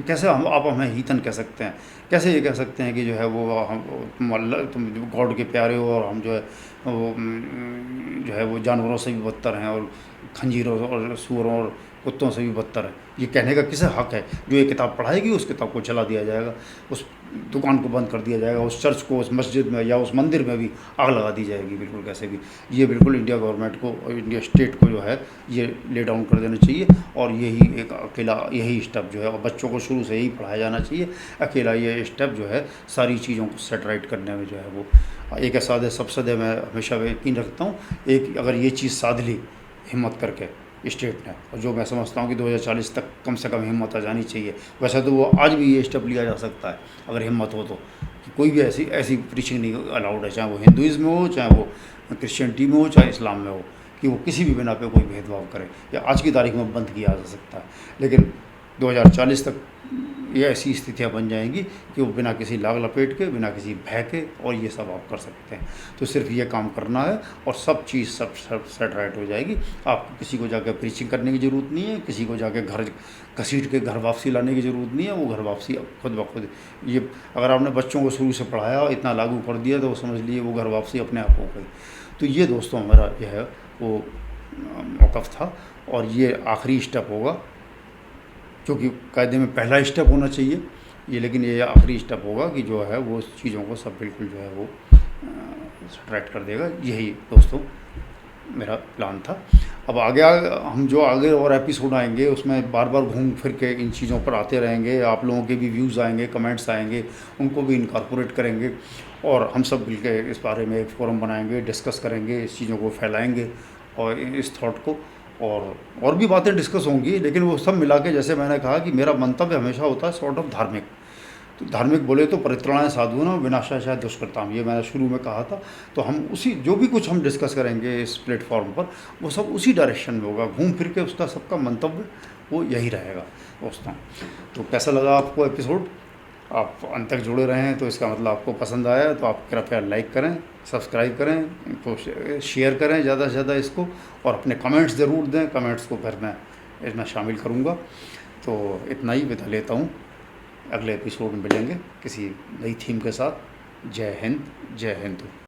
कैसे हम आप हमें हीथन कह सकते हैं, कैसे ये कह सकते हैं कि जो है वो हम अल्लाह तुम गॉड के प्यारे हो, और हम जो है वो जो है वो जानवरों से भी बदतर हैं, और खंजीरों और सूअरों और कुत्तों से भी बदतर है। ये कहने का किसे हक है? जो ये किताब पढ़ाएगी उस किताब को जला दिया जाएगा, उस दुकान को बंद कर दिया जाएगा, उस चर्च को, उस मस्जिद में या उस मंदिर में भी आग लगा दी जाएगी, बिल्कुल कैसे भी। ये बिल्कुल इंडिया गवर्नमेंट को और इंडिया स्टेट को जो है ये ले डाउन कर देना चाहिए, और यही एक अकेला यही स्टेप जो है, और बच्चों को शुरू से यही पढ़ाया जाना चाहिए। अकेला ये स्टेप जो है सारी चीज़ों को सेट राइट करने में जो है वो एक सादे सबसे मैं हमेशा यकीन रखता हूँ। एक अगर ये चीज़ साध ली हिम्मत करके स्टेट ने, और जो मैं समझता हूँ कि 2040 तक कम से कम हिम्मत आ जानी चाहिए। वैसे तो वो आज भी ये स्टेप लिया जा सकता है अगर हिम्मत हो तो, कि कोई भी ऐसी प्रीचिंग नहीं अलाउड है, चाहे वो हिंदुज़म में हो, चाहे वो क्रिश्चियनिटी में हो, चाहे इस्लाम में हो, कि वो किसी भी बिना पे कोई भेदभाव करे, या आज की तारीख में बंद किया जा सकता है। लेकिन 2040 तक ये ऐसी स्थितियाँ बन जाएंगी कि वो बिना किसी लाग लपेट के, बिना किसी भय के, और ये सब आप कर सकते हैं। तो सिर्फ ये काम करना है और सब चीज़ सब सेट राइट हो जाएगी। आपको किसी को जाकर प्रीचिंग करने की ज़रूरत नहीं है, किसी को जाकर घर घसीट के घर वापसी लाने की ज़रूरत नहीं है। वो घर वापसी खुद ब खुद, ये अगर आपने बच्चों को शुरू से पढ़ाया और इतना लागू कर दिया तो वो समझ लिए वो घर वापसी अपने आप हो गई। तो ये दोस्तों हमारा जो है वो मौक़िफ़ था, और ये आखिरी स्टेप होगा, क्योंकि कायदे में पहला स्टेप होना चाहिए ये, लेकिन ये आखिरी स्टेप होगा कि जो है वो चीज़ों को सब बिल्कुल जो है वो सब्ट्रैक्ट कर देगा। यही दोस्तों मेरा प्लान था। अब आगे हम जो आगे और एपिसोड आएंगे उसमें बार बार घूम फिर के इन चीज़ों पर आते रहेंगे। आप लोगों के भी व्यूज़ आएंगे, कमेंट्स आएंगे, उनको भी इनकॉर्पोरेट करेंगे, और हम सब मिलकर इस बारे में एक फोरम बनाएंगे, डिस्कस करेंगे, इस चीज़ों को फैलाएंगे और इस थॉट को, और भी बातें डिस्कस होंगी। लेकिन वो सब मिला के, जैसे मैंने कहा कि मेरा मंतव्य हमेशा होता है सॉर्ट ऑफ धार्मिक। तो धार्मिक बोले तो परित्राणाय साधूनां विनाशाय दुष्कृताम्, ये मैंने शुरू में कहा था। तो हम उसी जो भी कुछ हम डिस्कस करेंगे इस प्लेटफॉर्म पर, वो सब उसी डायरेक्शन में होगा, घूम फिर के उसका सबका मंतव्य वो यही रहेगा दोस्तों। तो कैसा लगा आपको एपिसोड? आप अंत तक जुड़े रहे हैं तो इसका मतलब आपको पसंद आया। तो आप कृपया लाइक करें, सब्सक्राइब करें, इनको शेयर करें ज़्यादा से ज़्यादा इसको, और अपने कमेंट्स ज़रूर दें। कमेंट्स को फिर मैं इसमें शामिल करूँगा। तो इतना ही विदा लेता हूँ, अगले एपिसोड में मिलेंगे किसी नई थीम के साथ। जय हिंद, जय हिंदू।